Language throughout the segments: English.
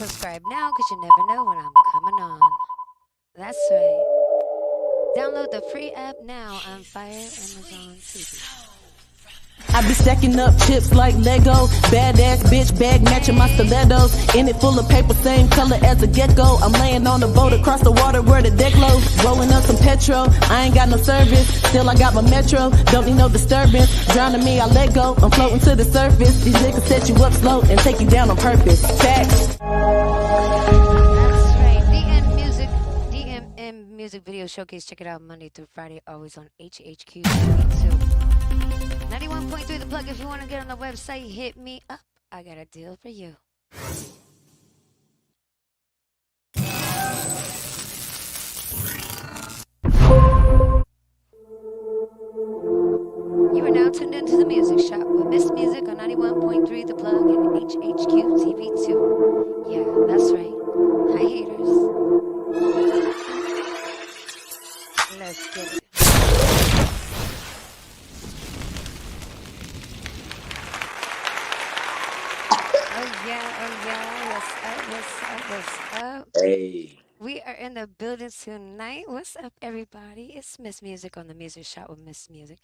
subscribe now because you never know when I'm coming on. That's right. Download the free app now on Fire Amazon TV. I be stacking up chips like Lego. Badass bitch bag matching my stilettos. In it full of paper, same color as a gecko. I'm laying on the boat across the water where the deck low. Rolling up some petrol. I ain't got no service. Still I got my metro. Don't need no disturbance. Drowning me, I let go. I'm floating to the surface. These niggas set you up slow and take you down on purpose. Facts. That's right. DMM Music Video Showcase. Check it out Monday through Friday, always on HHQ 91.3 The Plug. If you want to get on the website, hit me up. I got a deal for you. You are now tuned into the Music Shop with Miss Music on 91.3 The Plug and HHQ TV2. Yeah, that's right. Hi, haters. Let's get it. What's up? Hey. We are in the building tonight. What's up, everybody? It's Miss Music on the Music Shop with Miss Music.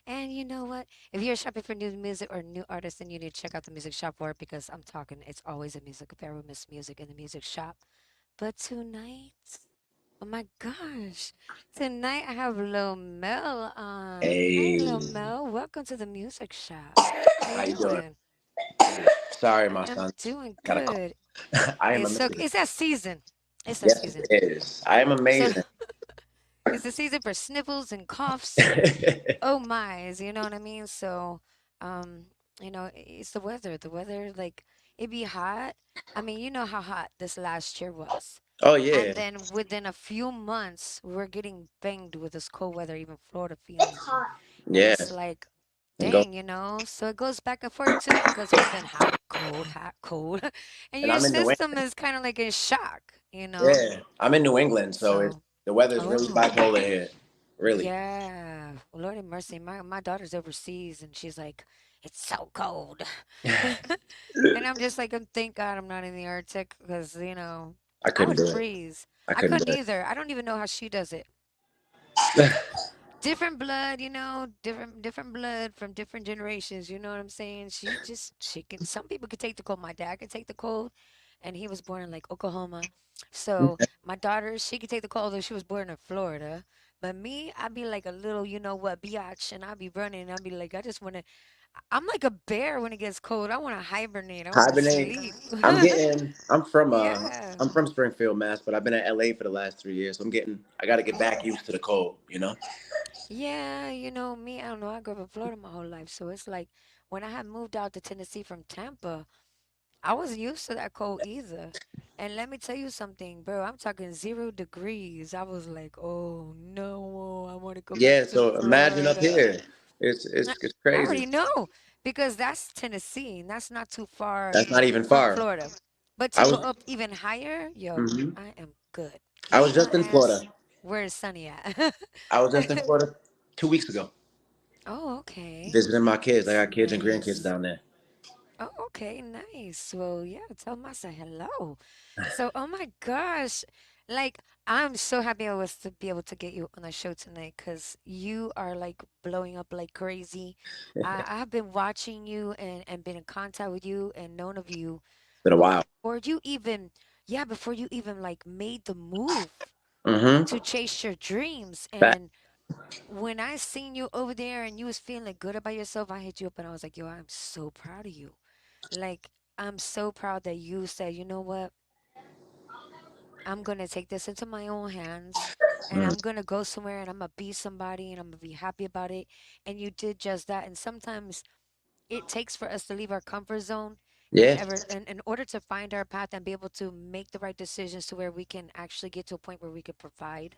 And you know what? If you're shopping for new music or new artists, then you need to check out the Music Shop for it because I'm talking, it's always a music affair with Miss Music in the Music Shop. But tonight, oh my gosh, tonight I have Lomel on. Hi, Hey. Lomel. Welcome to the Music Shop. How How you you doing? doing? Sorry, my I'm son. doing Got a call. good. I am It's so amazing. it's that season. It's that Yes, season. it is. I am So amazing. it's the season for sniffles and coughs and oh my's, you know what I mean? So, um, it's the weather. The weather, like, it be hot. I mean, you know how hot this last year was. Oh yeah. And then within a few months, we're getting banged with this cold weather, even Florida feeling it. And Yeah. it's like, And go. dang, so it goes back and forth too because we've been hot, cold. And And your I'm in New system England. is kind of like in shock. Yeah. I'm in New England, so it's So, the weather's really oh. bipolar here. Really. Yeah, well, Lord have mercy. My daughter's overseas, and she's like, "It's so cold," and I'm just like, Thank God I'm not in the Arctic because I I couldn't would do it. freeze. I I couldn't couldn't do either. I don't even know how she does it. it. Different blood, different blood from different generations. You know what I'm saying? She can. Some people could take the cold. My dad could take the cold, and he was born in like Oklahoma. So my daughter, she could take the cold, though she was born in Florida. But me, I'd be like a little, you know what, biatch, and I'd be running. I'd be like, I just want to. I'm like a bear when it gets cold. I want to hibernate. I want to Hibernate. sleep. I'm getting. I'm from. Yeah. I'm from Springfield, Mass, but I've been in LA for the last 3 years. So I'm getting. I got to get back Oh. used to the cold. You know. Yeah, me, I don't know. I grew up in Florida my whole life. So it's like when I had moved out to Tennessee from Tampa, I wasn't used to that cold either. And let me tell you something, bro. I'm talking 0 degrees. I was like, oh no, I want to go back Yeah. to So imagine up Florida. here. It's I it's it's I crazy. already know because that's Tennessee and that's not too far That's not even from far. Florida. But to I go was. up even higher, yo, Mhm. I am good. I was Get my just in ass Florida. where is sunny at? I was just in Florida 2 weeks ago, Oh, okay. visiting my kids. I got kids and grandkids Nice. down there. Oh, okay, nice. Well, yeah, tell them I said hello. So, oh my gosh, like I'm so happy I was to be able to get you on the show tonight because you are like blowing up like crazy. I have been watching you and been in contact with you and known of you It's been a while. before you even, yeah, before you even like made the move Mm-hmm. to chase your dreams. Back. And when I seen you over there and you was feeling good about yourself, I hit you up and I was like, yo, I'm so proud of you. Like, I'm so proud that you said, you know what? I'm going to take this into my own hands and Mm. I'm going to go somewhere and I'm going to be somebody and I'm going to be happy about it. And you did just that. And sometimes it takes for us to leave our comfort zone Yeah. in order to find our path and be able to make the right decisions to where we can actually get to a point where we can provide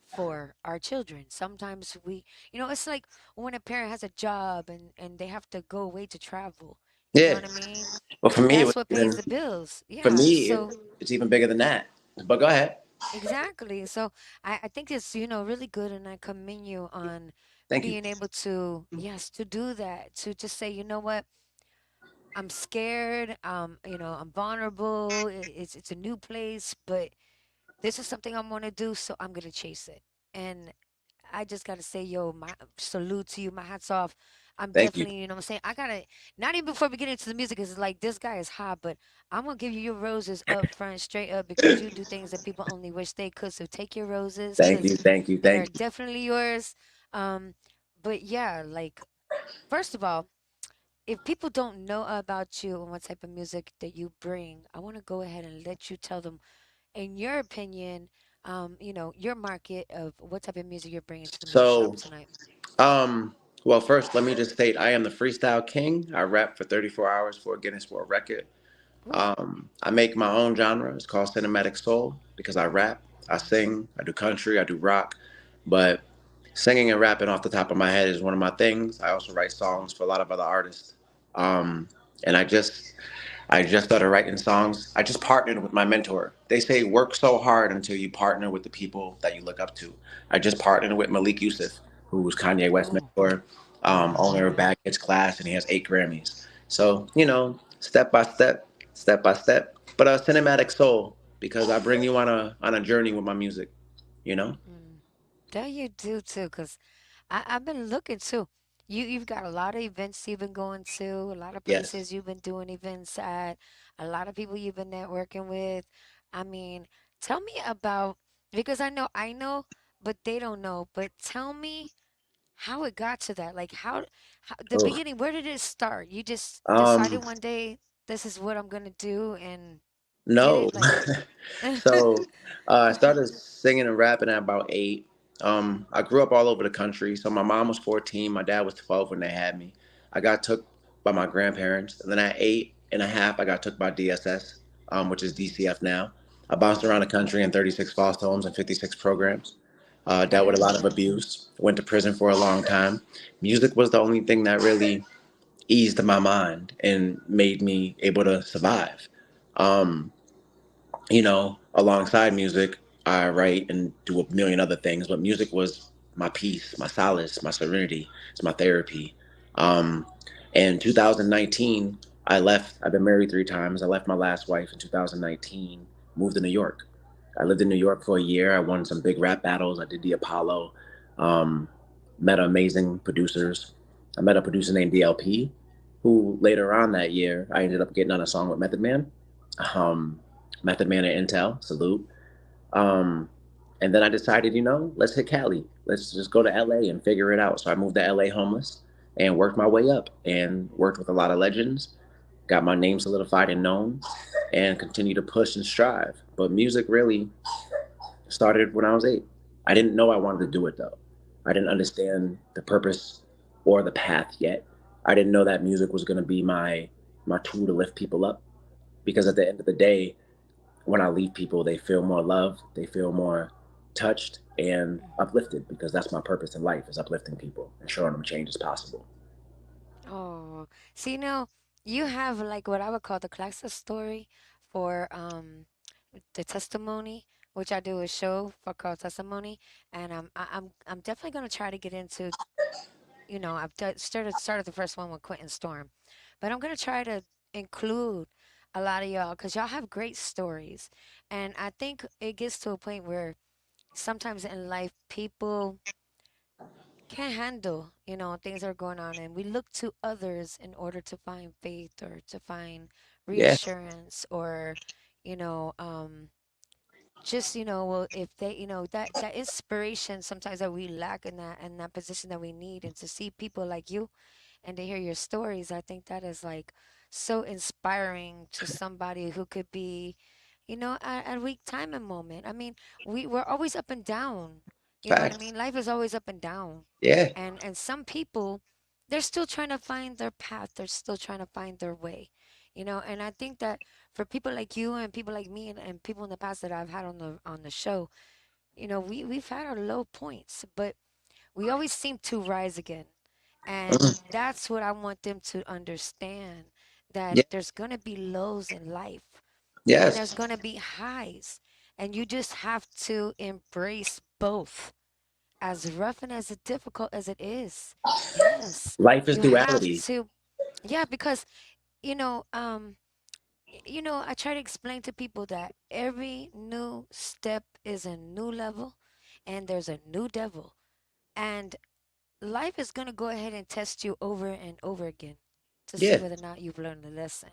for our children. Sometimes it's like when a parent has a job and they have to go away to travel. You know Yeah. what I mean? Well, for me, it was That's what pays even. the bills. For Yeah. me, So it's even bigger than that. But go ahead. exactly. So I think it's, really good and I commend you on Thank you. being able to, yes, to do that, to just say, you know what? I'm scared. I'm vulnerable. It's a new place, but this is something I'm gonna do, so I'm gonna chase it. And I just gotta say, yo, my salute to you, my hats off. I'm Thank you. definitely, you know what I'm saying? I gotta not even before we get into the music, it's like this guy is hot, but I'm gonna give you your roses up front, straight up, because you do things that people only wish they could. So take your roses, Thank cause you. Thank you. they are Thank you. definitely yours. Um, but yeah, like first of all, if people don't know about you and what type of music that you bring, I want to go ahead and let you tell them, in your opinion, your market of what type of music you're bringing to the music shop So, tonight. um, well, first, let me just state I am the freestyle king. I rap for 34 hours for a Guinness World Record. Oof. I make my own genre. It's called cinematic soul because I rap, I sing, I do country, I do rock. But singing and rapping off the top of my head is one of my things. I also write songs for a lot of other artists. Um, and I just started writing songs. I just partnered with my mentor. They say work so hard until you partner with the people that you look up to. I just partnered with Malik Yusuf, who was Kanye West's Oh, mentor, owner of wow. Bad Kids Class, and he has 8 Grammys. So, step by step, step by step. But a cinematic soul, because I bring you on a journey with my music, you know? Mm. That you do too, because I've been looking too. You've got a lot of events you've been going to, a lot of Yes. places you've been doing events at, a lot of people you've been networking with. I mean, tell me about, because I know, but they don't know. But tell me how it got to that. Like how the Oh, beginning, where did it start? You just decided um, one day this is what I'm gonna do and did no. it? Like So I started singing and rapping at about 8. I grew up all over the country. So my mom was 14, my dad was 12 when they had me. I got took by my grandparents. And then at 8 and a half, I got took by DSS, which is DCF now. I bounced around the country in 36 foster homes and 56 programs. Dealt with a lot of Damn. abuse. Went to prison for a long time. Music was the only thing that really eased my mind and made me able to survive. Um, alongside music, I write and do a million other things, but music was my peace, my solace, my serenity. It's my therapy. Um, in 2019, I left. I've been married 3 times. I left my last wife in 2019, moved to New York. I lived in New York for a year. I won some big rap battles. I did the Apollo. Um, Met amazing producers. I met a producer named DLP, who later on that year, I ended up getting on a song with Method Man. Um, Method Man at Intel, salute. Um, and then I decided, let's hit Cali. Let's just go to LA and figure it out. So I moved to LA homeless and worked my way up and worked with a lot of legends, got my name solidified and known, and continue to push and strive. But music really started when I was 8. I didn't know I wanted to do it though. I didn't understand the purpose or the path yet. I didn't know that music was going to be my tool to lift people up because at the end of the day, when I leave people, they feel more loved, they feel more touched and uplifted because that's my purpose in life is uplifting people and showing them change is possible. Oh, see now you have like what I would call the classic story for the testimony, which I do a show for called Testimony, and I'm definitely gonna try to get into. I've started the first one with Quentin Storm, but I'm gonna try to include a lot of y'all because y'all have great stories, and I think it gets to a point where sometimes in life people can't handle, things that are going on, and we look to others in order to find faith or to find Yeah, reassurance or, you know, just well, if they, that inspiration sometimes that we lack in that position that we need, and to see people like you and to hear your stories, I think that is like so inspiring to somebody who could be, at a weak time and moment. I mean, we're always up and down. You know what I facts. mean? Life is always up and down. Yeah, And some people, they're still trying to find their path. They're still trying to find their way. And I think that for people like you and people like me and people in the past that I've had on the show, we've had our low points, but we always seem to rise again. And mhm, that's what I want them to understand, that yeah, there's going to be lows in life and there's yes. going to be highs. And you just have to embrace both, as rough and as difficult as it is. Yes, Life is you have duality. to. Yeah, because, you know, I try to explain to people that every new step is a new level and there's a new devil. And life is going to go ahead and test you over and over again to see Yeah, whether or not you've learned the lesson.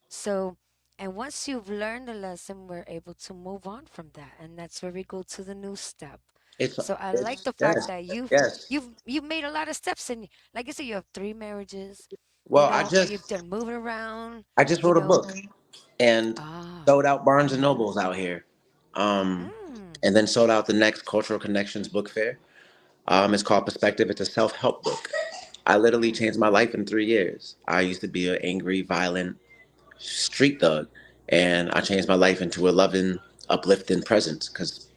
So, and once you've learned the lesson, we're able to move on from that. And that's where we go to the new step. it's So I like it's the fact yes, that yes. you've made a lot of steps and like I said, you have three marriages, Well, you've done moving around, I just you wrote a know. book and Ah. sold out Barnes and Mm-hmm. Nobles out here, um, Mm. and then sold out the next Cultural Connections book fair. It's called Perspective. It's a self help book. I literally Mm. changed my life in 3 years. I used to be an angry, violent street thug, and I changed my life into a loving, uplifting presence. Because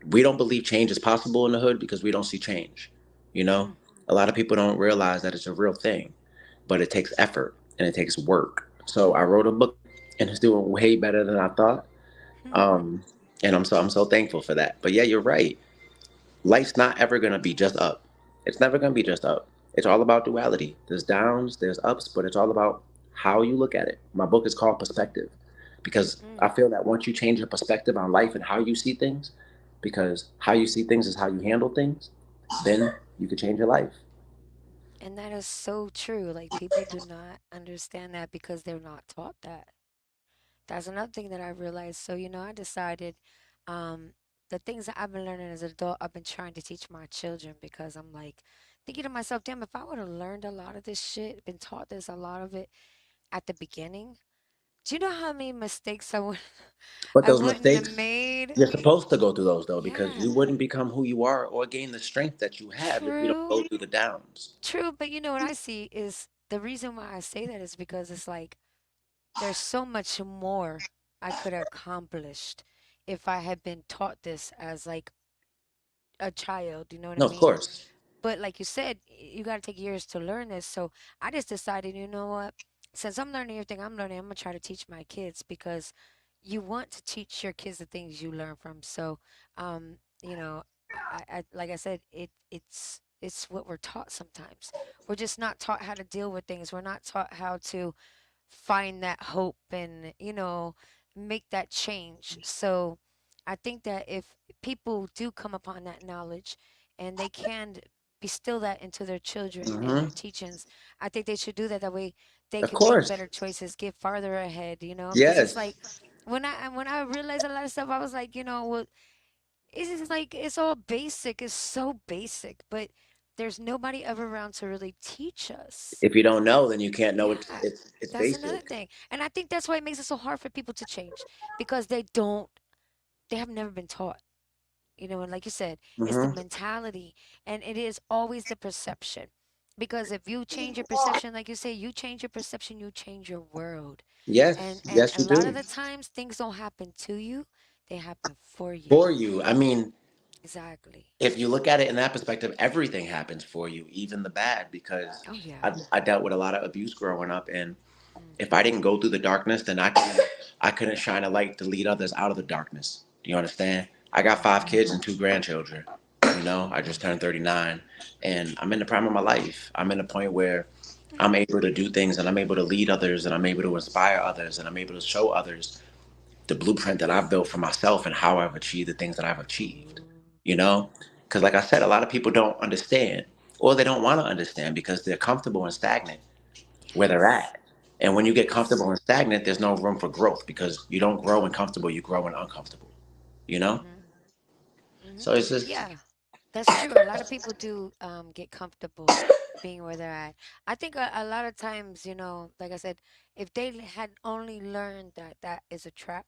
we don't believe change is possible in the hood because we don't see change. You know, Mm. a lot of people don't realize that it's a real thing, but it takes effort and it takes work. So I wrote a book, and it's doing way better than I thought. Um, and I'm so thankful for that. But yeah, you're right. Life's not ever gonna be just up. It's never gonna be just up. It's all about duality. There's downs, there's ups, but it's all about how you look at it. My book is called Perspective because I Mm. feel that once you change your perspective on life and how you see things, because how you see things is how you handle things, then you can change your life. And that is so true. Like people do not understand that because they're not taught that. That's another thing that I realized. So, I decided um the things that I've been learning as an adult, I've been trying to teach my children because I'm like thinking to myself, damn, if I would have learned a lot of this shit, been taught this a lot of it at the beginning, do you know how many mistakes But I those wouldn't have mistakes, made? you're supposed to go through those though, because Yeah, you wouldn't become who you are or gain the strength that you have if you don't true. go through the downs. True, but what I see is the reason why I say that is because it's like there's so much more I could have accomplished if I had been taught this as like a child, you know what I No, of mean? course. But like you said, you got to take years to learn this. So I just decided, you know what? Since I'm learning everything I'm learning, I'm gonna try to teach my kids because you want to teach your kids the things you learn from. So, um, you know, like I said, it's what we're taught sometimes. We're just not taught how to deal with things. We're not taught how to find that hope and make that change. So I think that if people do come upon that knowledge and they can bestow that into their children and Hmm. their teachings, I think they should do that. That way they Of can make course. better choices, get farther ahead, because it's like Yes. when I realized a lot of stuff, I was like, well, it's just like it's all basic, it's so basic, but there's nobody ever around to really teach us. If you don't know, then you can't know it's Yeah, it's it's that's another basic. thing. And I think that's why it makes it so hard for people to change because they have never been taught. And like you said, it's the Hmm. mentality and it is always the perception. Because if you change your perception, like you say, you change your perception, you change your world. And Yes, and yes, a you lot of do. the times things don't happen to you, they happen for you. For you, I mean, Exactly. if you look at it in that perspective, everything happens for you, even the bad. Because Oh yeah. I dealt with a lot of abuse growing up, and Mm, if I didn't go through the darkness, then I couldn't shine a light to lead others out of the darkness. Do you understand? I got mm, 5 kids and 2 grandchildren. I just turned 39, and I'm in the prime of my life. I'm in a point where I'm able to do things, and I'm able to lead others, and I'm able to inspire others, and I'm able to show others the blueprint that I've built for myself and how I've achieved the things that I've achieved. mm. You know, because like I said, a lot of people don't understand, or they don't want to understand because they're comfortable and stagnant where they're Yes. at. And when you get Yes. comfortable and stagnant, there's no room for growth because you don't grow in comfortable, you grow in uncomfortable. You know, Mhm. Mhm. so it's just Yeah. That's true. A lot of people do get comfortable being where they're at. I think a lot of times, like I said, if they had only learned that that is a trap,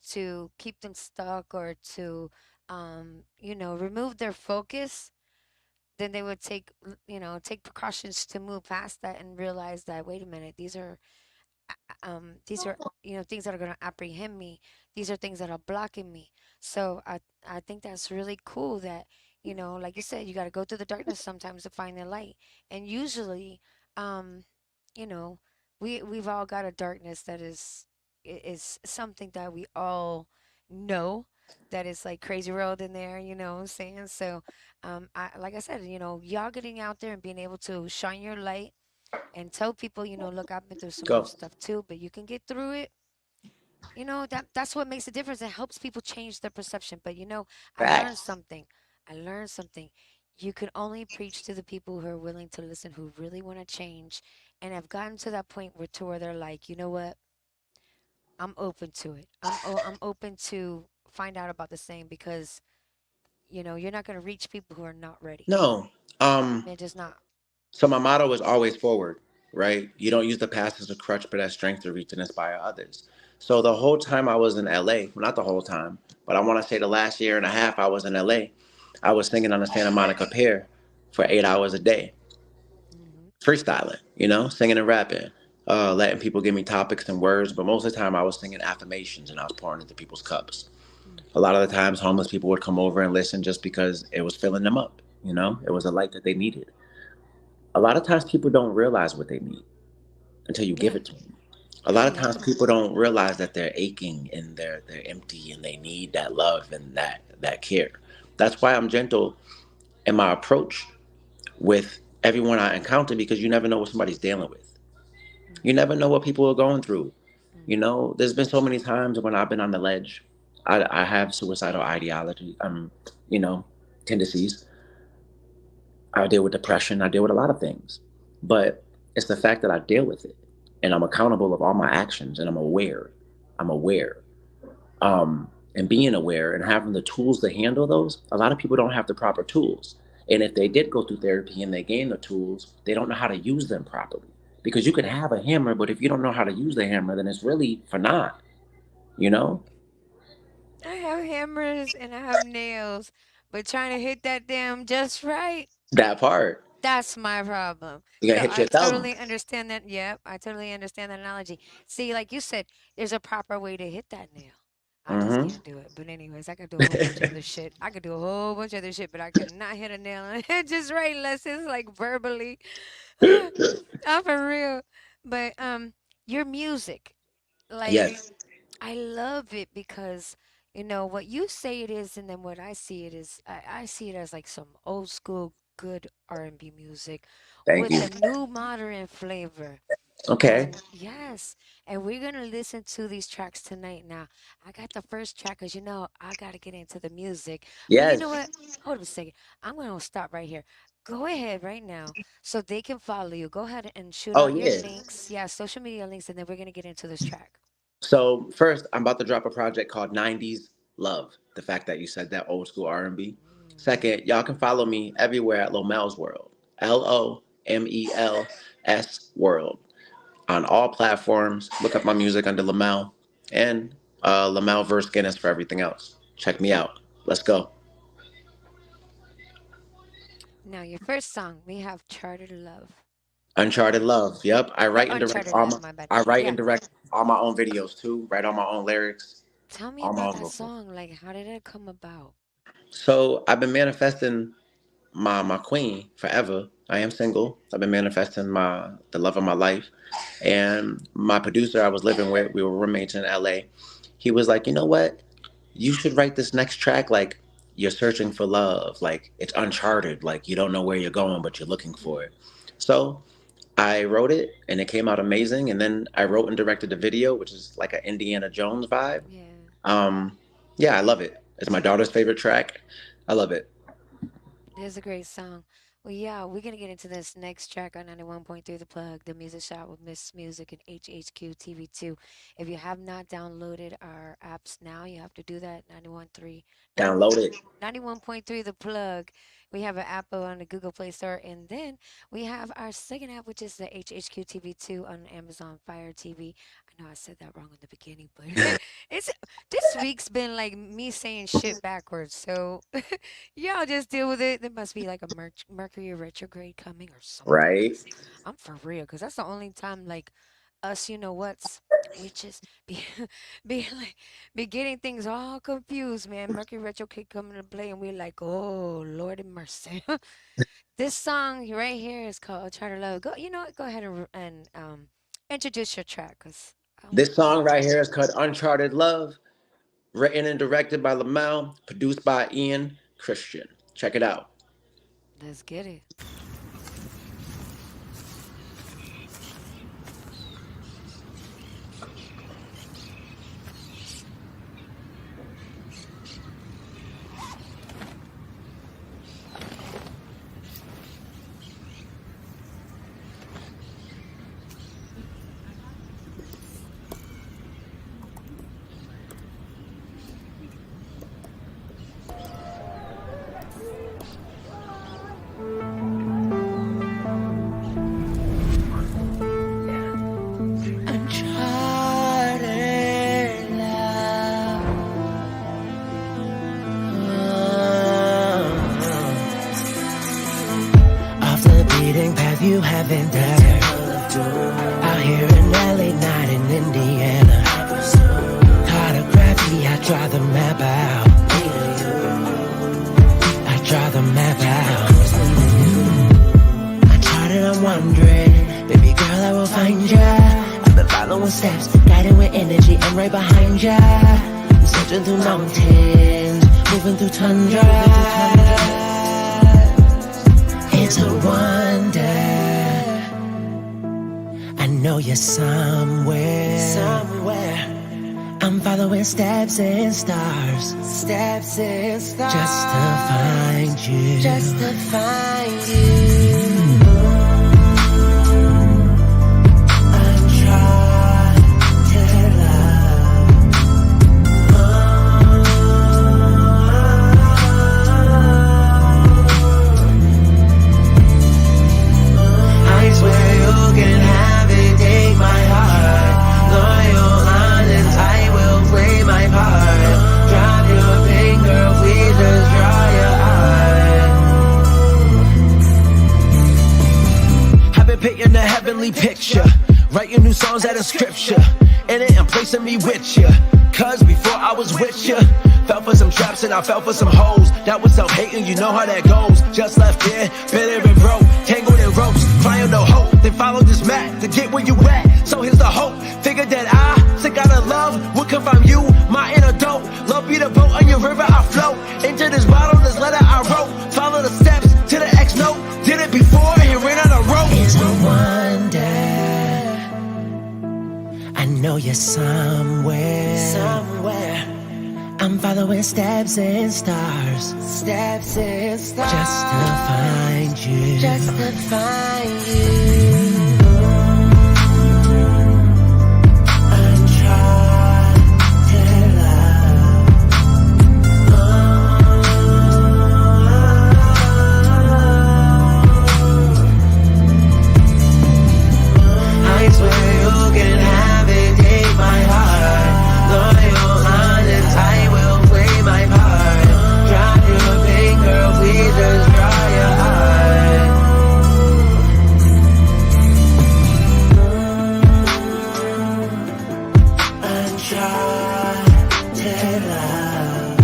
to keep them stuck or to, remove their focus, then they would take precautions to move past that and realize that, wait a minute, these are things that are going to apprehend me. These are things that are blocking me. So I think that's really cool that, like you said, you got to go through the darkness sometimes to find the light. And usually, um you know we've all got a darkness that is something that we all know, that is like crazy world in there, what I'm saying? So I like I said, y'all getting out there and being able to shine your light and tell people, look, I've been through some rough Go. stuff too, but you can get through it. That's what makes a difference. It helps people change their perception. But I learned Facts. something. I learned something. You can only preach to the people who are willing to listen, who really want to change, and have gotten to that point where they're like, you know what? I'm open to it. I'm open to find out about the same because you're not going to reach people who are not ready. No. They're just not. So my motto is always forward, right? You don't use the past as a crutch, but as strength to reach and inspire others. So the whole time I was in LA, well, not the whole time, but I want to say the last year and a half I was in LA, I was singing on the Santa Monica Pier for 8 hours a day, Hmm. freestyling, singing and rapping, letting people give me topics and words. But most of the time I was singing affirmations and I was pouring into people's cups. A lot of the times homeless people would come over and listen just because it was filling them up. It was a light that they needed. A lot of times people don't realize what they need until you give Yeah. it to them. A Yeah. lot of You have times to. people don't realize that they're aching and they're empty and they need that love and that care. That's why I'm gentle in my approach with everyone I encounter, because you never know what somebody's dealing with. You Hmm. never know what people are going through. Hmm. There's been so many times when I've been on the ledge. I have suicidal ideology, you know, tendencies. I deal with depression. I deal with a lot of things, but it's the fact that I deal with it, and I'm accountable of all my actions, and I'm aware. I'm aware, and being aware and having the tools to handle those. A lot of people don't have the proper tools, and if they did go through therapy and they gain the tools, they don't know how to use them properly. Because you can have a hammer, but if you don't know how to use the hammer, then it's really for naught. You know I have hammers and I have nails, but trying to hit that damn just right, that part. that's my problem. You're So gonna hit I your thumb. totally understand that. Yep, I totally understand that analogy. See, like you said, there's a proper way to hit that nail. I just Hmm. can't do it. But anyways, I could do a whole bunch of other shit. I could do a whole bunch of other shit, but I cannot hit a nail on it just right unless it's like verbally. I'm for real. But your music, like Yes, I love it because what you say it is, and then what I see it is. I see it as like some old school good R&B music thank with you. a new modern flavor. Okay. And yes, and we're gonna listen to these tracks tonight. Now, I got the first track because I gotta get into the music. But you know Yes. what? Hold up a second. I'm gonna stop right here. Go ahead right now so they can follow you. Go ahead and shoot Oh out your yeah. links. Yeah, social media links, and then we're gonna get into this track. So first, I'm about to drop a project called '90s Love. The fact that you said that, old school R&B. Hmm. Second, y'all can follow me everywhere at Lomel's World. LOMELS World on all platforms. Look up my music under Lomel and Lomel verse Guinness for everything else. Check me out. Let's go. Now, your first song, we have Chartered Love. Uncharted Love. Yep. I Or write and direct Uncharted all Love, my. my bad. I write Yeah. and direct all my own videos too. Write all my own lyrics. Tell me All my about own that vocals. song. Like, how did it come about? So I've been manifesting my queen forever. I am single. I've been manifesting the love of my life. And my producer I was living with, we were roommates in LA. He was like, you know what? You should write this next track like you're searching for love. Like it's uncharted. Like you don't know where you're going, but you're looking for Hmm. it. So I wrote it and it came out amazing. And then I wrote and directed the video, which is like an Indiana Jones vibe. Yeah. Um, yeah, I love it. It's my daughter's favorite track. I love it. It's a great song. Well, yeah, we're gonna get into this next track on 91.3 The Plug, the music shop with Miss Music and HHQ TV2. If you have not downloaded our apps now, you have to do that. 91.3, 91, Download it. 91.3 The Plug. We have an app on the Google Play Store, and then we have our second app, which is the HHQ TV2 on Amazon Fire TV. I know I said that wrong in the beginning, but it's this week's been like me saying shit backwards. So y'all just deal with it. There must be like a Mercury retrograde coming or something Right? crazy. I'm for real, because that's the only time like us, what's witches be be like be getting things all confused, man. Mercury retrograde coming to play, and we're like, oh Lord of mercy. This song right here is called "Try to Love." Go, go ahead and introduce your track, cause This I'm song right tired. here is called Uncharted Love, written and directed by Lamel, produced by Ian Christian. Check it out. Let's get it. lavender. Out here in LA, not in Indiana. Cartography, I draw the map out. I draw the map out. I charted, I'm wondering, baby girl, I will find ya. I've been following steps, guiding with energy, I'm right behind ya. I'm searching through mountains, moving through tundra. It's a wonder. I know you're somewhere. I'm following steps and stars. Just to find you. I'm trying to love. I swear you can have it, take my heart. Loyal, honest, I will play my part. Drop your pin, girl, please just draw your heart. I've been painting a heavenly picture, writing new songs out of scripture, in it and placing me with you. Cause before I was with you, fell for some traps and I fell for some hoes. That was self-hating, you know how that goes. Just left here, bitter and broke, tangled in ropes, crying no hope. Then follow this map to get where you at. So here's the hope, figured that I sick out of love would come from you, my inner dope. Love be the boat on your river, I float into this bottle, this letter I wrote. Follow the steps to the X note, did it before, here in on a rope. It's no wonder I know you're somewhere. I'm following steps and stars. Just to find you. I'm trying to love. I swear you can have it, take my heart. Loyal, honest, I will play my part. Drop your pin, girl, please just draw your heart. I'm trying to love.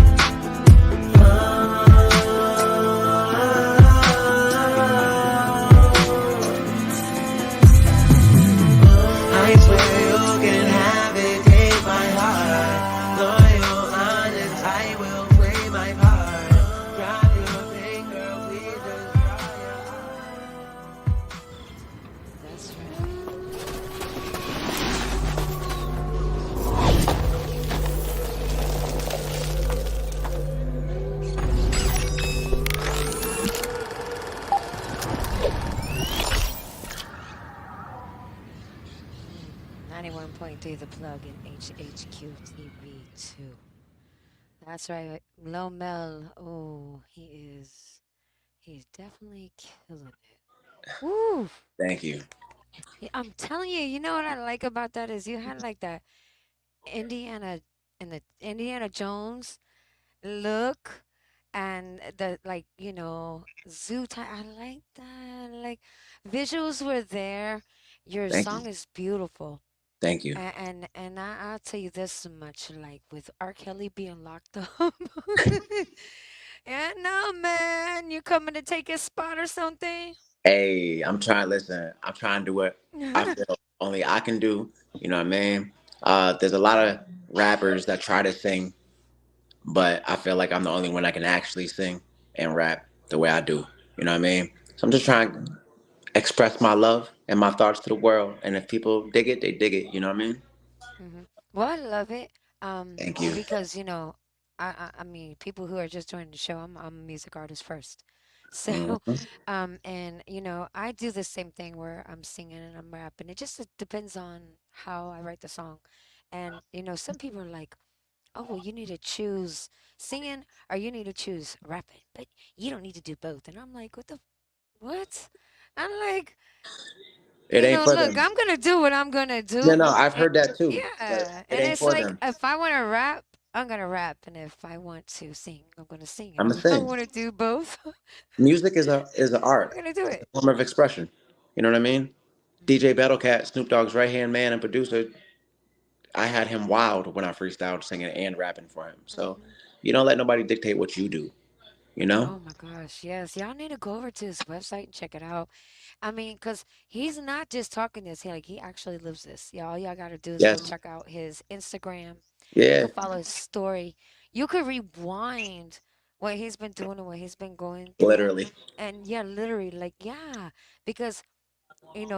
I swear you can have it, take my heart. Loyal, honest, I will play my part. Drop your pin, girl, please just draw your heart. That's right. Mm. 91.3 The Plug in HHQ TV 2. That's right. Lomel. Oh, he's definitely killing it. Woo! Thank you. I'm telling you, you know what I like about that is you had like that Indiana and the Indiana Jones look and the like, zoo type. I like that. Like visuals were there. Your Thank you. song is beautiful. Thank you. And I'll tell you this much, like with R. Kelly being locked up. Yeah, no man, you coming to take his spot or something? Hey, I'm trying to do what I feel only I can do. You know what I mean? There's a lot of rappers that try to sing, but I feel like I'm the only one that can actually sing and rap the way I do. You know what I mean? So I'm just trying to express my love and my thoughts to the world. And if people dig it, they dig it. You know what I mean? Hmm. Well, I love it. Thank you. Because I mean, people who are just joining the show, I'm a music artist first. So, Hmm. and I do the same thing where I'm singing and I'm rapping. It just depends on how I write the song. And some people are like, "Oh, well, you need to choose singing or you need to choose rapping, but you don't need to do both." And I'm like, what? I'm like, It ain't for look, them. I'm gonna do what I'm gonna No, do. no, I've And heard that too, but yeah, it and ain't it's for like them. if I want to rap, I'm gonna rap, and if I want to sing, I'm gonna sing. And I'm a if I thing. want to do both, Music is an I'm art. gonna do It's a it. form of expression. You know what I mean? DJ Mhm. Battlecat, Snoop Dogg's right hand man and producer, I had him wild when I freestyled singing and rapping for him. So Mhm. you don't let nobody dictate what you do, you know? Oh my gosh, yes. Y'all need to go over to his website and check it out. I mean, cause he's not just talking this. He actually lives this. Y'all gotta do is go Yes. check out his Instagram. You Yeah. could follow his story. You could rewind what he's been doing and what he's been going through. Literally. And yeah, literally, like, yeah, because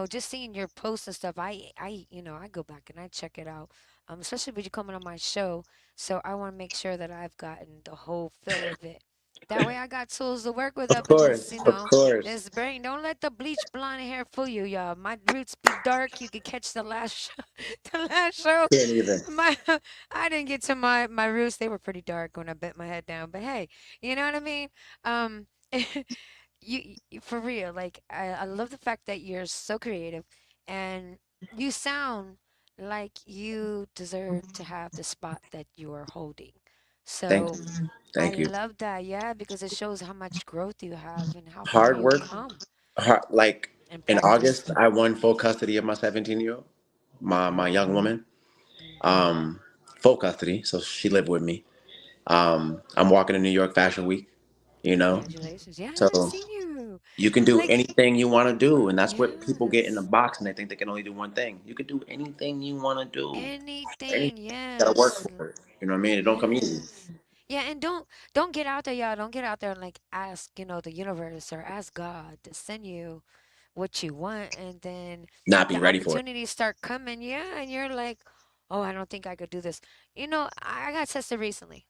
just seeing your posts and stuff, I go back and I check it out. Especially when you coming on my show. So I want to make sure that I've gotten the whole feel of it. That way I got tools to work with Of up in this, course. Of course. this brain. Don't let the bleach blonde hair fool you, y'all. My roots be dark. You could catch the last show, the last show. Can't even. My I didn't get to my roots. They were pretty dark when I bent my head down. But hey, you know what I mean? Um for real, like I love the fact that you're so creative and you sound like you deserve to have the spot that you are holding. Thank So you. I Thank you. love that, yeah, because it shows how much growth you have and how far Hard you've work. come Like and in practice. August, I won full custody of my 17-year-old, my young woman. Hmm. Um, Full custody, so she lived with me. I'm walking in New York Fashion Week, you know, Congratulations. Yeah, I so seen you. you can do Like, anything you want to do, and that's what people get in the yes. box, and they think they can only do one thing. You can do anything you want to do. Anything Anything, you gotta work yes. for it. You know what I mean? It don't come easy. Yes. Yeah, and don't get out there, y'all. Don't get out there and like ask, the universe or ask God to send you what you want, and then Not be the ready for it. opportunities start coming, yeah, and you're like, oh, I don't think I could do this. I got tested recently.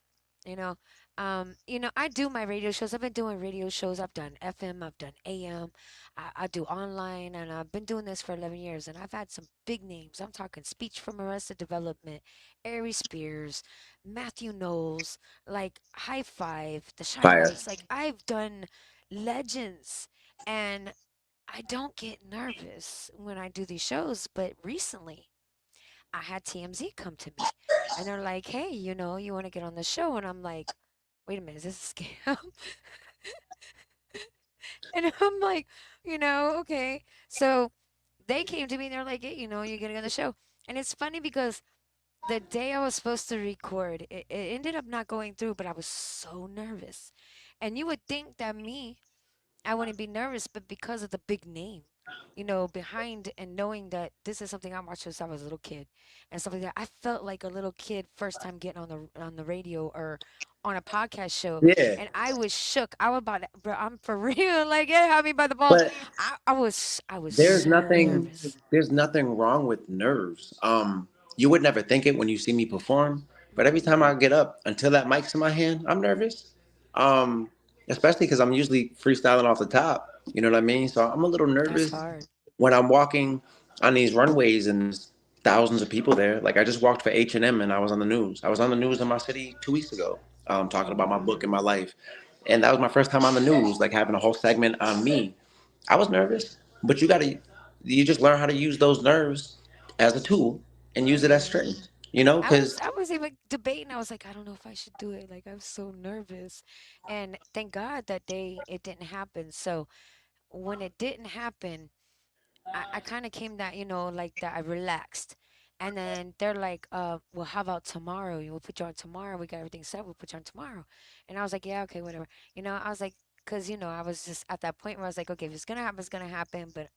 I do my radio shows. I've been doing radio shows. I've done FM, I've done AM, I do online, and I've been doing this for 11 years. And I've had some big names. I'm talking Speech from Arrested Development, Ari Spears, Matthew Knowles, like High Five, the Shy Fire. Lights. Like I've done legends, and I don't get nervous when I do these shows, but recently I had TMZ come to me and they're like, hey, you want to get on the show? And I'm like, wait a minute, is this a scam? And I'm like, okay. So they came to me and they're like, hey, you're getting on the show. And it's funny because the day I was supposed to record, it ended up not going through, but I was so nervous. And you would think that I wouldn't be nervous, but because of the big name, behind and knowing that this is something I watched since I was a little kid and stuff like that, I felt like a little kid first time getting on the radio or on a podcast show, Yeah. and I was shook. I was about, bro, I'm for real. Like, it had me by the balls. But I was there's so nothing nervous. there's nothing wrong with nerves. You would never think it when you see me perform, but every Hmm. time I get up until that mic's in my hand, I'm nervous. Um, Especially because I'm usually freestyling off the top. You know what I mean? So I'm a little That's nervous hard. when I'm walking on these runways and there's thousands of people there. Like I just walked for H&M and I was on the news. I was on the news in my city 2 weeks ago, talking Oh about my book wow. and my life, and that was my first time on the news, like having a whole segment on me. I was nervous, but you just learn how to use those nerves as a tool and use it as Hmm. strength. You know, I was because I was even debating. I was like, I don't know if I should do it. Like, I'm so nervous. And thank God that day it didn't happen. So when it didn't happen, I kind of came that, like that I relaxed. And then they're like, well, how about tomorrow? We'll put you on tomorrow. We got everything set. We'll put you on tomorrow. And I was like, yeah, okay, whatever. I was like, because, I was just at that point where I was like, okay, if it's going to happen, it's going to happen. But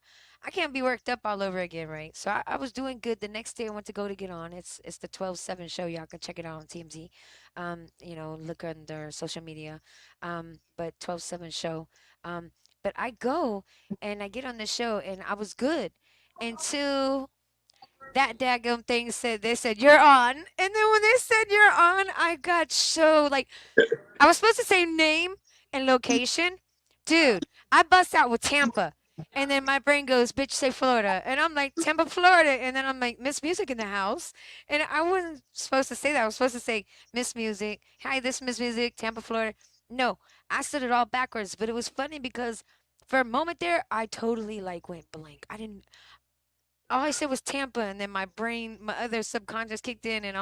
I can't be worked up all over again, right? So I was doing good. The next day I went to go to get on. It's the 12/7 show. Y'all can check it out on TMZ. Look on their social media. But 12/7 show. But I go and I get on the show and I was good until that daggum thing said, they said you're on. And then when they said you're on, I got so like, I was supposed to say name and location. Dude, I bust out with Tampa. And then my brain goes, bitch, say Florida. And I'm like, Tampa, Florida. And then I'm like, Miss Music in the house. And I wasn't supposed to say that. I was supposed to say Miss Music. Hi, this Miss Music, Tampa, Florida. No, I said it all backwards. But it was funny because for a moment there, I totally like went blank. I didn't, all I said was Tampa. And then my brain, my other subconscious kicked in. And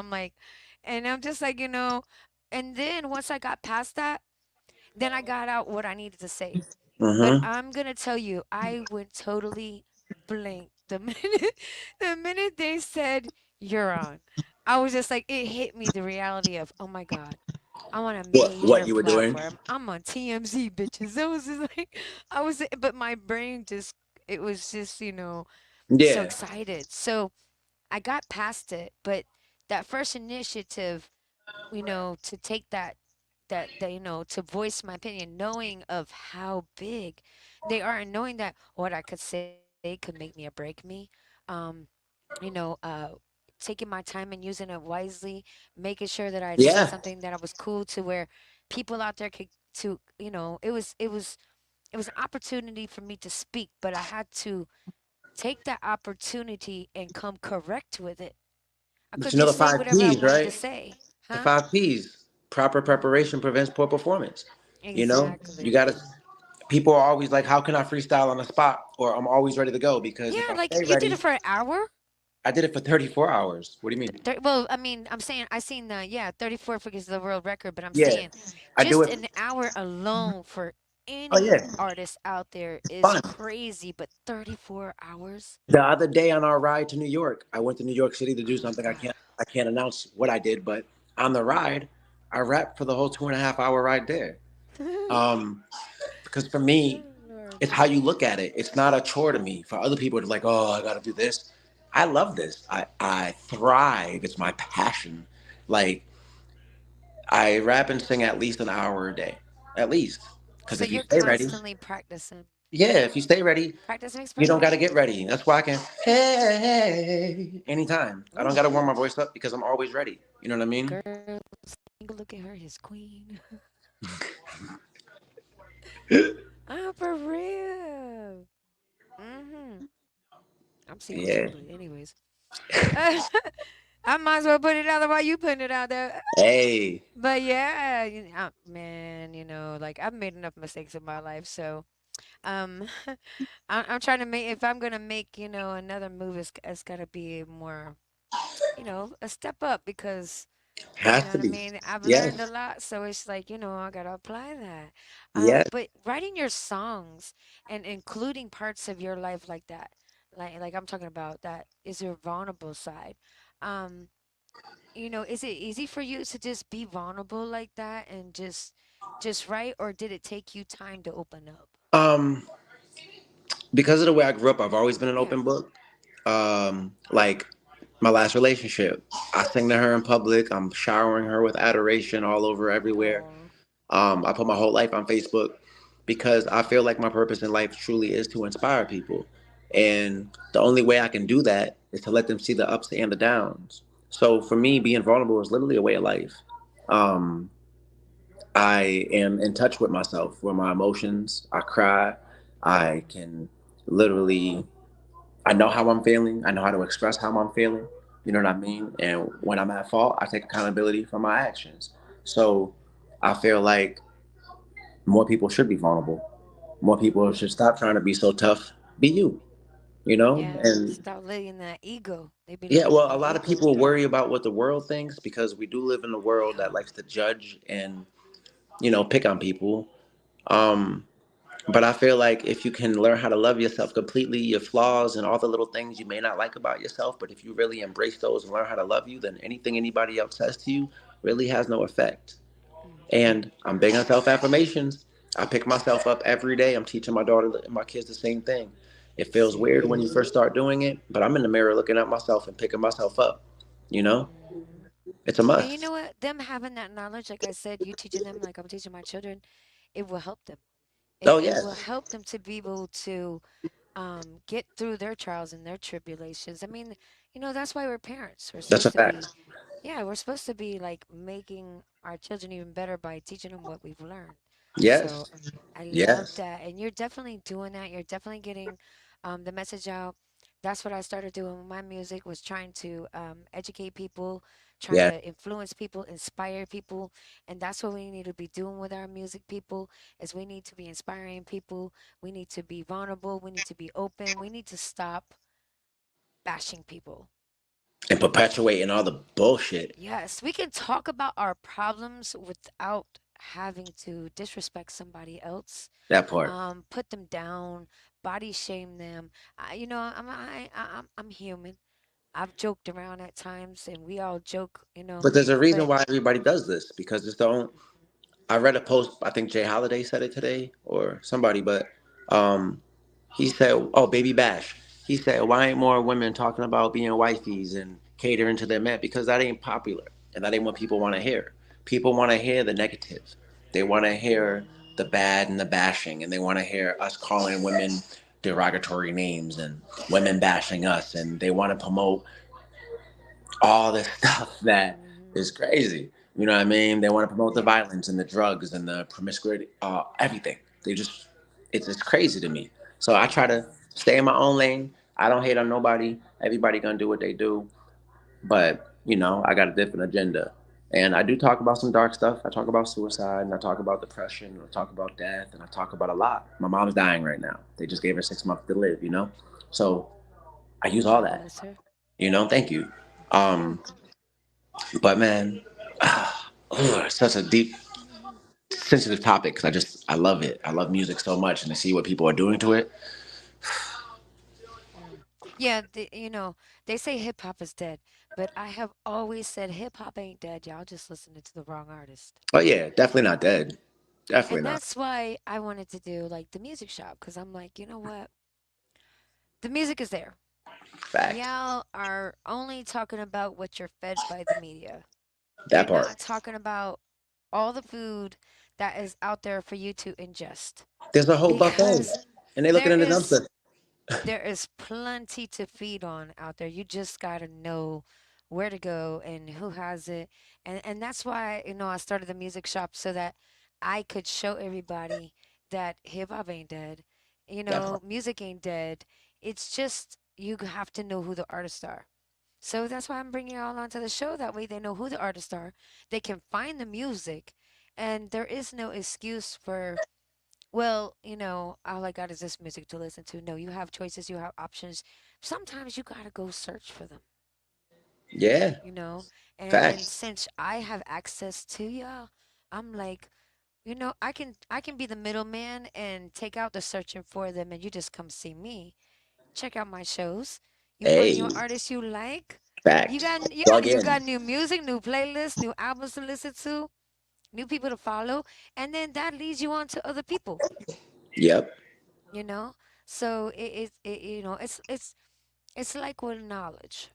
I'm just like, and then once I got past that, then I got out what I needed to say. But hmm I'm gonna tell you, I went totally. blank the minute the minute they said you're on. I was just like it hit me the reality of oh my god. I'm on a What major you were doing? platform. I'm on TMZ, bitches. It was just like I was, but my brain just it was just so Yeah, excited. So I got past it, but that first initiative, to take that to voice my opinion, knowing of how big they are, and knowing that what I could say could make me or break me. Um, you know, taking my time and using it wisely, making sure that I said yeah. something that I was cool to where people out there could to it was an opportunity for me to speak, but I had to take that opportunity and come correct with it. I But could you know the just say five whatever I P's, wanted to right? say. The Huh? five P's. Proper preparation prevents poor performance. You know, you Exactly. gotta. People are always like, "How can I freestyle on the spot?" Or "I'm always ready to go." Because if Yeah, I like stay you did ready, it for an hour. I did it for 34 hours. What do you mean? Well, I mean, I'm saying I seen the 34 figures the world record, but I'm Yeah, saying I do just it. an hour alone for Oh any yeah, artist out there is fun. crazy, but 34 hours? The other day on our ride to New York, I went to New York City to do Oh my something. god. I can't announce what I did, but on the ride, I rapped for the whole 2.5 hour ride there. Um, because for me, Oh Lord. it's how you look at it. It's not a chore to me. For other people, it's like, oh, I got to do this. I love this. I thrive. It's my passion. Like I rap and sing at least an hour a day, at least. Because So if you you're stay ready, constantly practicing. yeah, if you stay ready, Practice makes you don't got perfect. to get ready. That's why I can, hey, anytime. I don't Ooh, got to warm my voice up because I'm always ready. You know what I mean? girls, look at her, his queen. Oh, for real. Mm-hmm. I'm single Yeah. too, but anyways. I might as well put it out there while you putting it out there. Hey, But yeah, man, like I've made enough mistakes in my life, so um, I'm trying to make if I'm gonna make another move, it's gotta be more a step up because you has know to what I be. mean. I've learned a Yes. lot, so it's like I gotta apply that. Yes. But writing your songs and including parts of your life like that, like I'm talking about, that is your vulnerable side. Um, is it easy for you to just be vulnerable like that and just write, or did it take you time to open up? Um, because of the way I grew up, I've always been an Yeah. open book. Like my last relationship, I sing to her in public. I'm showering her with adoration all over everywhere. Oh. I put my whole life on Facebook because I feel like my purpose in life truly is to inspire people. And the only way I can do that is to let them see the ups and the downs. So for me, being vulnerable is literally a way of life. Um, I am in touch with myself, with my emotions. I cry. I can literally, I know how I'm feeling. I know how to express how I'm feeling. You know what I mean? And when I'm at fault, I take accountability for my actions. So I feel like more people should be vulnerable. More people should stop trying to be so tough. Be you, you know? Yeah, And stop letting that ego. They be yeah, letting well, a that lot of ego. people worry about what the world thinks because we do live in a world that Yeah. likes to judge and, pick on people. Um, but I feel like if you can learn how to love yourself completely, your flaws and all the little things you may not like about yourself, but if you really embrace those and learn how to love you, then anything anybody else says to you really has no effect. Hmm. And I'm big on self affirmations. I pick myself up every day. I'm teaching my daughter and my kids the same thing. It feels weird when you Same. first start doing it, but I'm in the mirror looking at myself and picking myself up. You know, Hmm. it's a And you must. know what? Them having that knowledge, like I said, you teaching them, like I'm teaching my children, it will help them. Oh, It will yes. help them to be able to get through their trials and their tribulations. I mean, that's why we're parents. We're That's a supposed to fact. be, yeah, we're supposed to be like making our children even better by teaching them what we've learned. So Yes. I love Yes. that. And you're definitely doing that. You're definitely getting the message out. That's what I started doing with my music, was trying to educate people, trying Yes. to influence people, inspire people. And that's what we need to be doing with our music, people, is we need to be inspiring people. We need to be vulnerable. We need to be open. We need to stop bashing people. And perpetuating all the bullshit. Yes, we can talk about our problems without having to disrespect somebody else, That part. put them down, body shame them. I'm human. I've joked around at times, and we all joke, But there's a reason but why everybody does this because it's the only. I read a post. I think Jay Holiday said it today or somebody, but um, he said, "Oh, Baby Bash." He said, "Why ain't more women talking about being wifeys and catering to their men? Because that ain't popular, and that ain't what people want to hear. People want to hear the negative. They want to hear the bad and the bashing, and they want to hear us calling women derogatory names and women bashing us, and they want to promote all this stuff that hmm is crazy. You know what I mean? They want to promote the yeah, violence and the drugs and the promiscuity, everything. They just, it's crazy to me. So I try to hmm stay in my own lane. I don't hate on nobody. Everybody gonna do what they do, but I got a different agenda. And I do talk about some dark stuff. I talk about suicide, and I talk about depression, and I talk about death, and I talk about a lot. My mom's dying right now. They just gave her 6 months to live. So I use all God that. bless her. Thank you. You're Um, welcome. but man, such a deep, hmm sensitive topic because I love it. I love music so much, and to see what people are doing to it. Mm. Yeah, they say hip hop is dead, but I have always said hip hop ain't dead. Y'all just listening to the wrong artist. Oh yeah, definitely not dead. Definitely And not. that's why I wanted to do like the music shop, because I'm like, you know what? The music is there. Fact. Y'all are only talking about what you're fed by the media. You're That part. not talking about all the food that is out there for you to ingest, There's a whole buffet, because and they looking there in the is dumpster. there is plenty to feed on out there. You just got to know where to go and who has it. And that's why, I started the music shop so that I could show everybody that hip hop ain't dead. That part. Music ain't dead. It's just you have to know who the artists are. So that's why I'm bringing it all onto the show. That way they know who the artists are. They can find the music. And there is no excuse for, well, all I got is this music to listen to. No, you have choices, you have options. Sometimes you gotta go search for them, Yeah. you know? And Facts. since I have access to y'all, I'm like, I can be the middleman and take out the searching for them, and you just come see me. Check out my shows. You find Hey. your artists you like. You Fact. got you Plug got you in. got new music, new playlists, new albums to listen to, new people to follow, and then that leads you on to other people. Yep. you know so it's like with knowledge.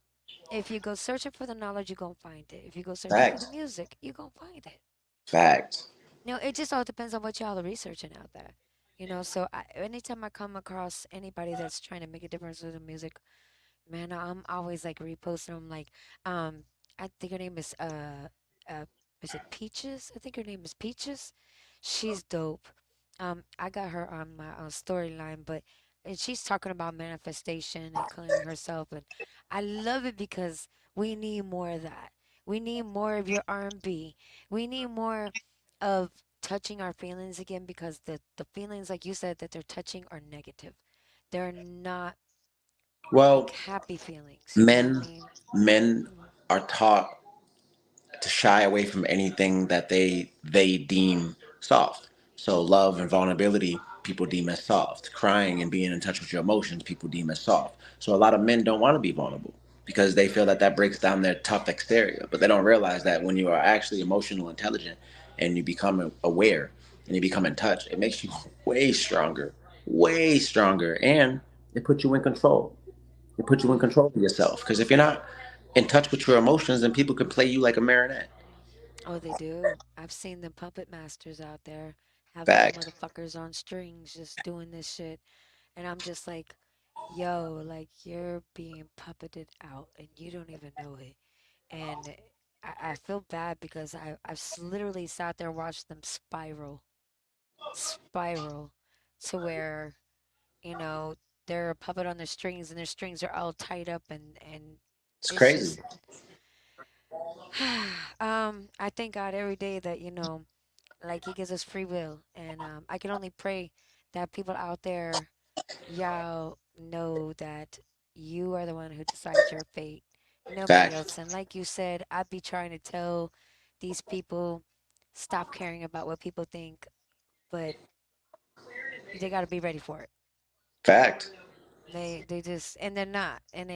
If you go searching for the knowledge, you're gonna find it. If you go searching for the Facts. music, you're gonna find it. Facts. It just all depends on what y'all are researching out there. So anytime I come across anybody that's trying to make a difference with the music, man, I'm always like reposting them. Like, I think her name uh, is it Peaches? I think her name is Peaches. She's dope. I got her on my storyline, and she's talking about manifestation and clearing herself, and I love it because we need more of that. We need more of your R&B. We need more of touching our feelings again, because the feelings, like you said, that they're touching are negative. They're not like Well, happy feelings, you know what I men mean? men Mm. are taught to shy away from anything that they deem soft. So love and vulnerability, people deem as soft. Crying and being in touch with your emotions, people deem as soft. So a lot of men don't want to be vulnerable because they feel that that breaks down their tough exterior. But they don't realize that when you are actually emotional intelligent and you become aware and you become in touch, it makes you way stronger, and it puts you in control. It puts you in Mm-hmm. control of yourself. Because if you're not in touch with your emotions, then people can play you like a marionette. Oh, they do. I've seen the puppet masters out there have them Fact. motherfuckers on strings just doing this shit. And I'm just like, yo, like you're being puppeted out and you don't even know it. And I feel bad because I've literally sat there and watched them spiral to where, you know, they're a puppet on their strings and their strings are all tied up, and It's it's crazy. just I thank God every day that, like he gives us free will, and I can only pray that people out there, y'all know that you are the one who decides your fate, nobody Fact. else. And like you said, I'd be trying to tell these people, stop caring about what people think, but they got to be ready for it. Fact. They just and they're not, and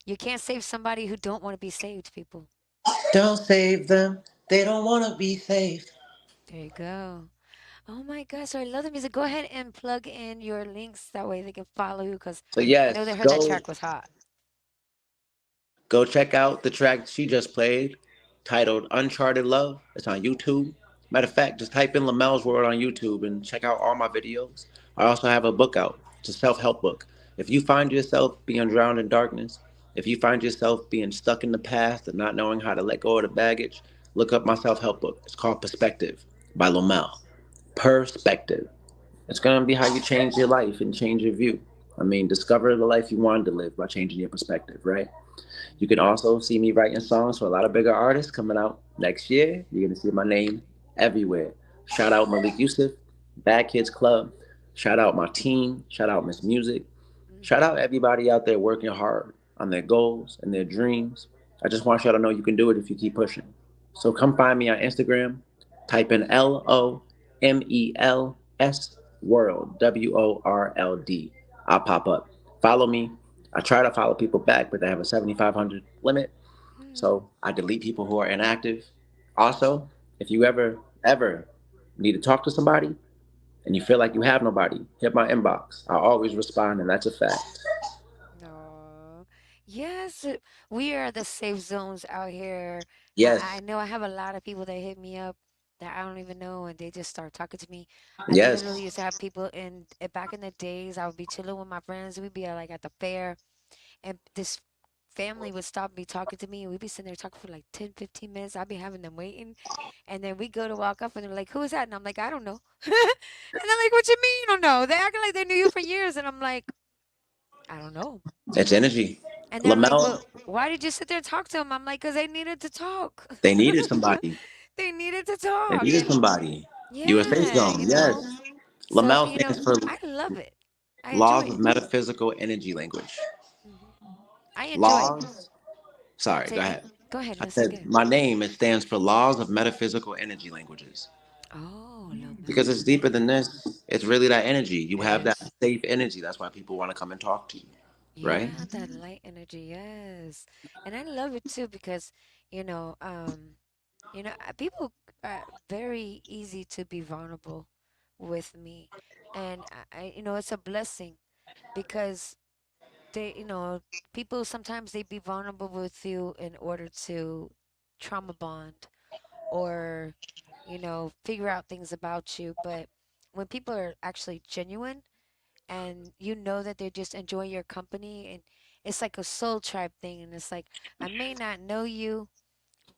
you can't save somebody who don't want to be saved. People, Don't save them. They don't want to be saved. there you go. Oh my gosh, so I love the music. Go ahead and plug in your links that way they can follow you because So I know they yes, heard that track was hot. go check out the track she just played, titled "Uncharted Love." It's on YouTube. Matter of fact, just type in Lomel's World on YouTube and check out all my videos. I also have a book out. It's a self-help book. If you find yourself being drowned in darkness, if you find yourself being stuck in the past and not knowing how to let go of the baggage, look up my self-help book. It's called Perspective by Lomel. Perspective. It's gonna be how you change your life and change your view. I mean, discover the life you wanted to live by changing your perspective, right? You can also see me writing songs for a lot of bigger artists coming out next year. You're gonna see my name everywhere. Shout out Malik Yusuf, Bad Kids Club. Shout out my team. Shout out Miss Music. Shout Hmm. out everybody out there working hard on their goals and their dreams. I just want y'all to know you can do it if you keep pushing. So come find me on Instagram. Type in LOMELS World, WORLD. I'll pop up. Follow me. I try to follow people back, but they have a 7,500 limit. Hmm. So I delete people who are inactive. Also, if you ever need to talk to somebody and you feel like you have nobody, hit my inbox. I always respond, and that's a fact. No. Yes, we are the safe zones out here. I Yes, know I have a lot of people that hit me up that I don't even know, and they just start talking to me. I literally yes, used to have people back in the days. I would be chilling with my friends. We'd be like at the fair, and this family would stop me talking to me. And we'd be sitting there talking for like 10, 15 minutes. I'd be having them waiting, and then we go to walk up, and they're like, "Who is that?" And I'm like, "I don't know." And they're like, "What you mean you don't know?" They acting like they knew you for years, and I'm like, "I don't know." it's energy. And they're like, Lamel, "But why did you sit there and talk to him?" I'm like, "Cause they needed to talk. they needed somebody. They needed to They talk." needed And somebody. USA yeah, Zone, yes. So Lamel stands for I love it. I enjoy Laws of it. Metaphysical Energy Language. Hmm. I enjoy it. Laws. Sorry, Say go again. ahead. Go ahead. I No, say said again. my name. It stands for Laws of Metaphysical Energy Languages Oh, because Lomel. it's deeper than this. It's really that energy. You It have that is. safe energy. That's why people want to come and talk to you, right? Yeah, that light energy. Yes, and I love it too because you know, um, people are very easy to be vulnerable with me, and it's a blessing because people sometimes they be vulnerable with you in order to trauma bond or figure out things about you. But when people are actually genuine and you know that they're just enjoying your company, and it's like a soul tribe thing, and it's like, I may not know you,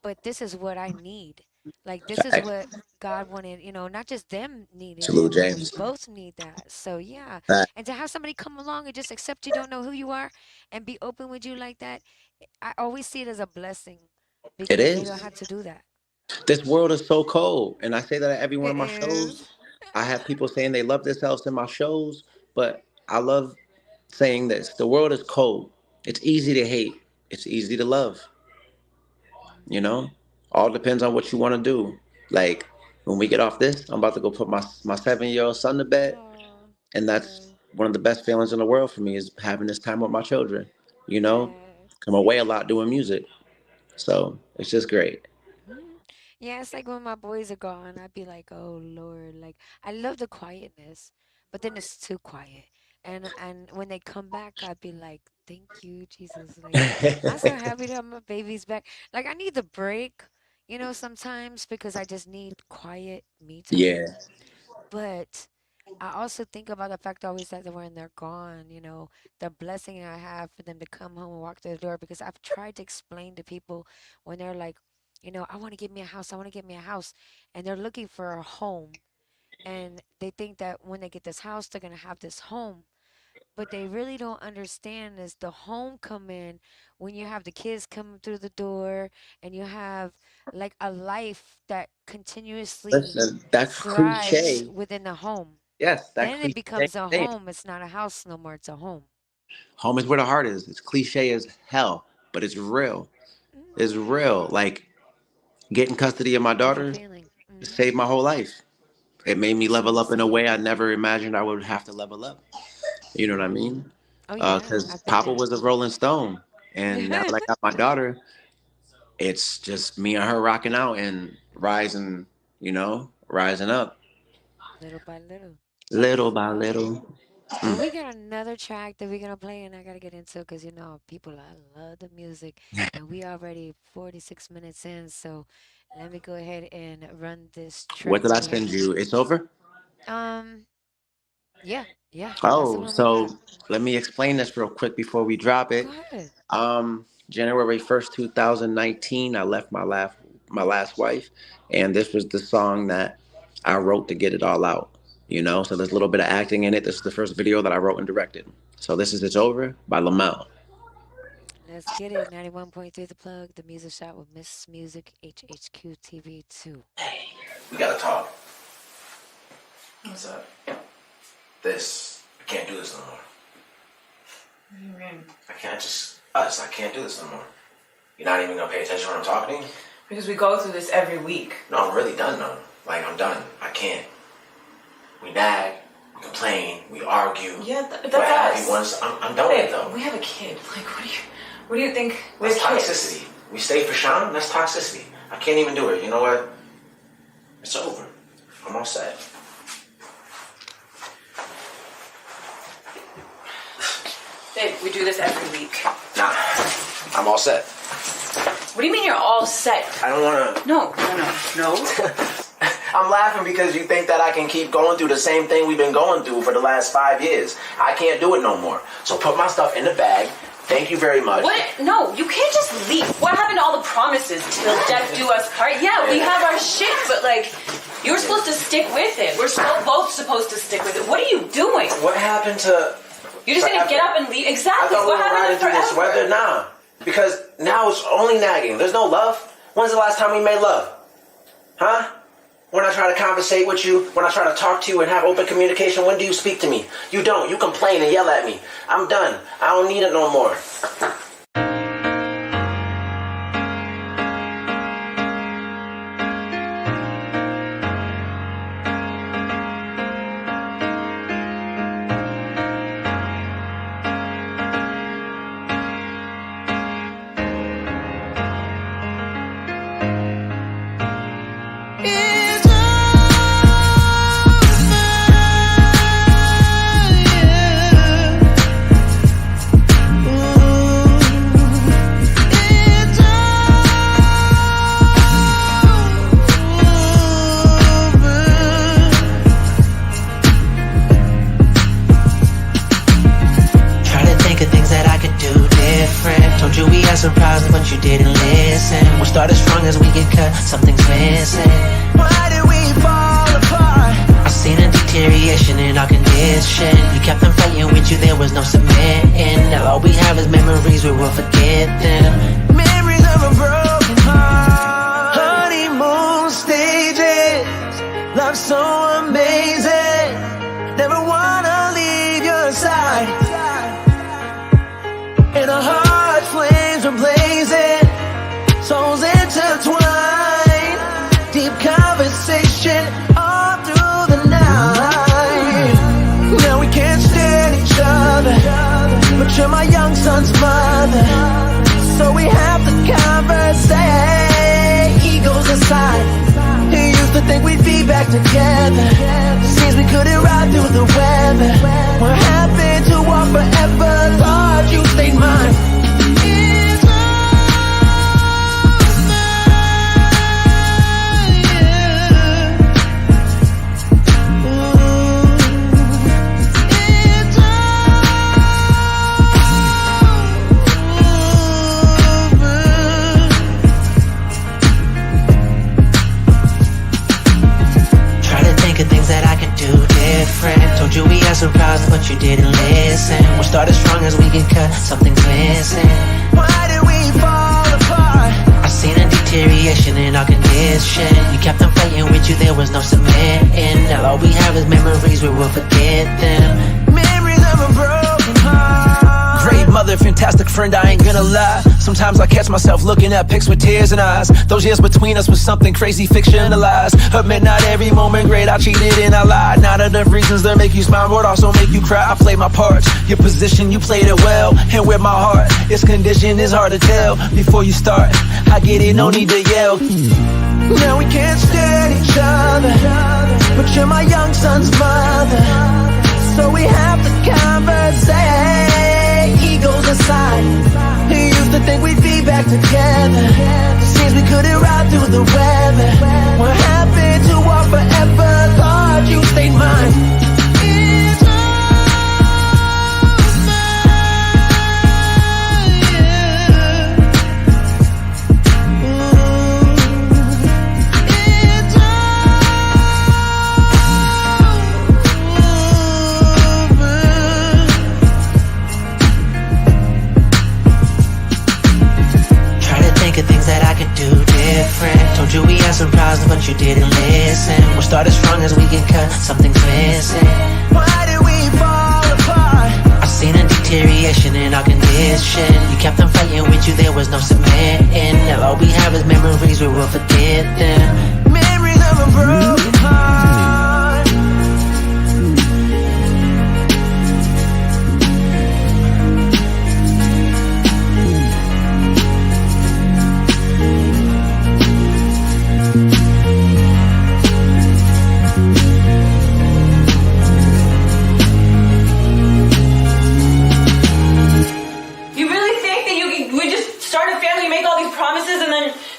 but this is what I need. Like, this is Fact. what God wanted, not just them needing it, Salute, but we James. both need that. So yeah. Fact. And to have somebody come along and just accept you don't know who you are and be open with you like that, I always see it as a blessing It because they don't is. have to do that. This world is so cold, and I say that at every one of It my is. shows. I have people saying they love themselves in my shows, but I love saying this: the world is cold. It's easy to hate. It's easy to love. You Mhm. know, all depends on what you want to do. Like when we get off this, I'm about to go put my 7-year-old son to bed, Oh, and that's yeah. one of the best feelings in the world for me is having this time with my children. You know, Yeah. come away a lot doing music, so it's just great. Mhm. Yeah, it's like when my boys are gone, I'd be like, "Oh Lord," like I love the quietness, but then it's too quiet. And when they come back, I'd be like, "Thank you, Jesus." Like I'm so happy that my baby's back. Like I need the break, sometimes because I just need quiet me time. Yeah, But I also think about the fact always that when they're gone, the blessing I have for them to come home and walk through the door because I've tried to explain to people when they're like, I want to get me a house, I want to get me a house, and they're looking for a home. And they think that when they get this house, they're going to have this home. But they really don't understand is the home come in when you have the kids coming through the door and you have like a life that continuously listen, that's thrives cliche. within the home. Yes, that Then it cliche becomes a saying. home. It's not a house no more. It's a home. Home is where the heart is. It's cliche as hell, but it's real. It's real. Like getting custody of my Beautiful daughter, feeling. It saved my whole life. It made me level up in a way I Seriously. never imagined I would have to level up. You know what I mean? Oh yeah, Because I've been Papa there. was a Rolling Stone, and now that I got my daughter, it's just me and her rocking out and rising. Rising up Little by little. little by little. Well, Mm. we got another track that we're gonna play, and I gotta get into because people, I love the music, and we already 46 minutes in. So let me go ahead and run this What track did I for send you. you? It's over. Um, yeah, yeah, that's the Oh, one we got. so let me explain this real quick before we drop Go it. ahead. January 1st, 2019, I left my last wife, and this was the song that I wrote to get it all out. So there's a little bit of acting in it. This is the first video that I wrote and directed. So this is "It's Over" by Lomel. Let's get it. 91.3 The Plug, the music shop with Miss Music, HHQ TV 2. We gotta talk. What's up? I can't do this no more. What do you mean? I can't I can't do this no more. You're not even gonna pay attention when I'm talking? Because we go through this every week. No, I'm really done though. Like, I'm done. I can't. We nag, we complain, we argue. Yeah, that's we're happy us. once. I'm done with it though. We have a kid. Like, what do you think? We That's have kids. toxicity. We stay for Sean, that's toxicity. I can't even do it. You know what? It's over. I'm all set. Babe, we do this every week. Nah, I'm all set. What do you mean you're all set? I don't wanna. No. I'm laughing because you think that I can keep going through the same thing we've been going through for the last 5 years. I can't do it no more. So put my stuff in the bag. Thank you very much. What? No, you can't just leave. What happened to all the promises till death do us part? Yeah, we have our shit, but like, you were supposed to stick with it. We're both supposed to stick with it. What are you doing? What happened to... You're just gonna get up and leave? Exactly. I thought we What were happened riding to through this forever? weather. Nah. Because now it's only nagging. There's no love. When's the last time we made love? Huh? When I try to conversate with you, when I try to talk to you and have open communication, when do you speak to me? You don't. You complain and yell at me. I'm done. I don't need it no more. Surprised, but you didn't listen. We started strong as we get cut, something's missing. Why did we fall apart? I seen a deterioration in our condition. You kept on fighting with you, there was no submitting. Now all we have is memories, we will forget them. Memories of a broken heart. Honeymoon stages, love so amazing. Never wanna leave your side. In a heart flames are blazing, souls intertwined, deep conversation all through the night. Now we can't stand each other, but you're my young son's mother, so we have to conversate. Egos aside, you used to think we'd be back together. Seems we couldn't ride through the weather. What happened to our forever? Thought you stayed mine. Told you we had surprises, but you didn't listen. We started strong as we get cut, something's missing. Why did we fall apart? I seen a deterioration in our condition. You kept on fighting with you, there was no submitting. Now all we have is memories, we will forget them. Memories of a broken heart. Great mother, fantastic friend, I ain't gonna lie. Sometimes I catch myself looking at pics with tears in eyes. Those years between us was something crazy fictionalized. Admit not every moment great, I cheated and I lied. Not enough reasons to make you smile, but also make you cry. I played my parts, your position, you played it well. And with my heart, its condition is hard to tell. Before you start, I get it, no need to yell. Now we can't stand each other, but you're my young son's mother. So we have to conversate, egos aside. We used to think we'd be back together. Seems we couldn't ride through the weather. We're happy to walk forever. Thought you stayed mine. It's things that I could do different. Told you we had some problems, but you didn't listen. We started strong as we get cut, something's missing. Why did we fall apart? I seen a deterioration in our condition. You kept on fighting with you, there was no submitting. Now all we have is memories, we will forget them. Memories of a broken heart.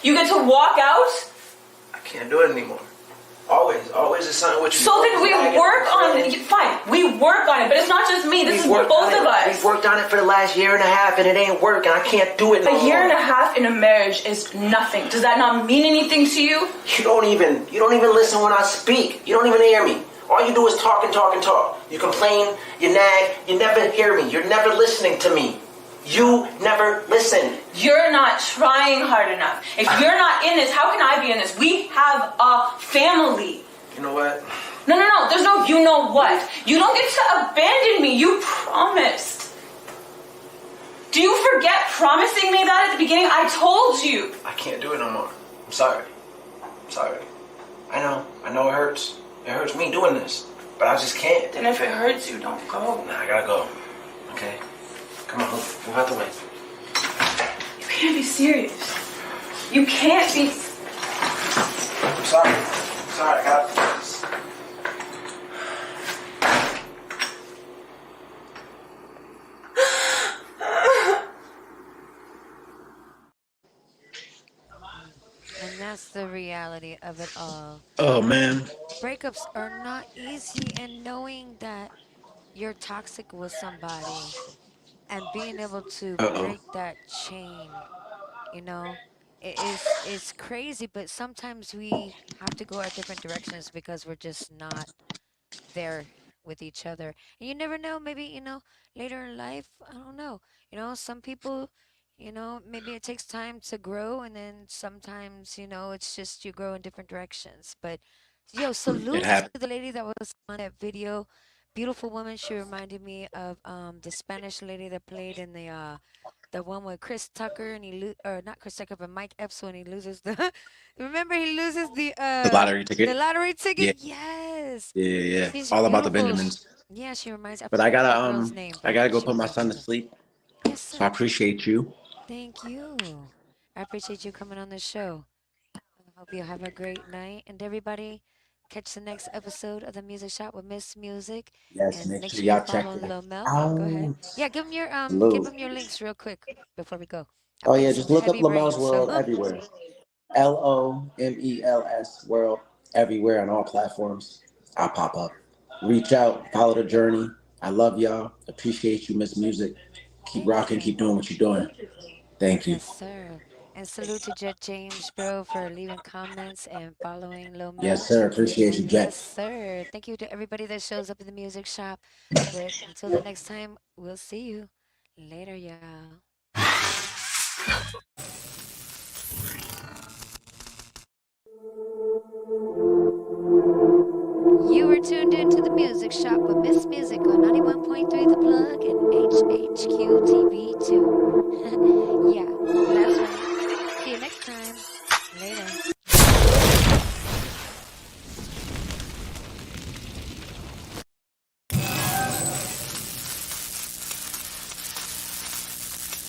You get to walk out? I can't do it anymore. Always is something with you. So then we work on it. Fine, we work on it, but it's not just me. This is both of us. We've worked on it for the last year and a half, and it ain't working. I can't do it no more. A year and a half in a marriage is nothing. Does that not mean anything to you? You don't even listen when I speak. You don't even hear me. All you do is talk and talk and talk. You complain, you nag, you never hear me. You're never listening to me. You never listen. You're not trying hard enough. If you're not in this, how can I be in this? We have a family. You know what? No. There's no you know what. You don't get to abandon me. You promised. Do you forget promising me that at the beginning? I told you. I can't do it no more. I'm sorry. I know it hurts. It hurts me doing this. But I just can't. Then if it hurts you, don't go. Nah, I gotta go. Okay? Come on, move out the way. You can't be serious. You can't be... I'm sorry, I got this. And that's the reality of it all. Oh You know, man. breakups are not easy, and knowing that you're toxic with somebody and being able to Uh oh. break that chain, you know, it's crazy, but sometimes we have to go our different directions because we're just not there with each other. And you never know, maybe, later in life, I don't know. Some people, maybe it takes time to grow, and then sometimes, it's just you grow in different directions. But yo, It salute to happened. the lady that was on that video. Beautiful woman. She reminded me of the Spanish lady that played in the one with Chris Tucker, and or not Chris Tucker, but Mike Epps, when he loses the remember, he loses The lottery the ticket. lottery Yeah, ticket. Yes. yeah. She's All about the beautiful. Benjamins. Yeah, she reminds. I But I forgot gotta that girl's name, I but gotta go she put my reminds son me to of. sleep. Yes, So I sir. appreciate you. Thank you. I appreciate you coming on the show. I hope you have a great night, and everybody, catch the next episode of the Music Shop with Miss Music, Yes, and make make sure sure you y'all check follow it Lomel. Go ahead. out. Yeah, give Salute. them your links real quick before we go. I'm Oh getting yeah, some just look up heavy Lamel's brains, so World everywhere. LOMELS World everywhere on all platforms. I'll pop up. Reach out, follow the journey. I love y'all. Appreciate you, Miss Music. Keep thank rocking, you. keep doing what you're doing. Thank you. Yes, sir. And salute to Jet James, bro, for leaving comments and following Yes, Lomel. sir. Appreciate you, And yes, Jet. sir. Thank you to everybody that shows up in the music shop. But until the next time, we'll see you later, y'all. You You were tuned into the music shop with Miss Music on 91.3 The Plug and HHQ TV 2. Yeah, that's right.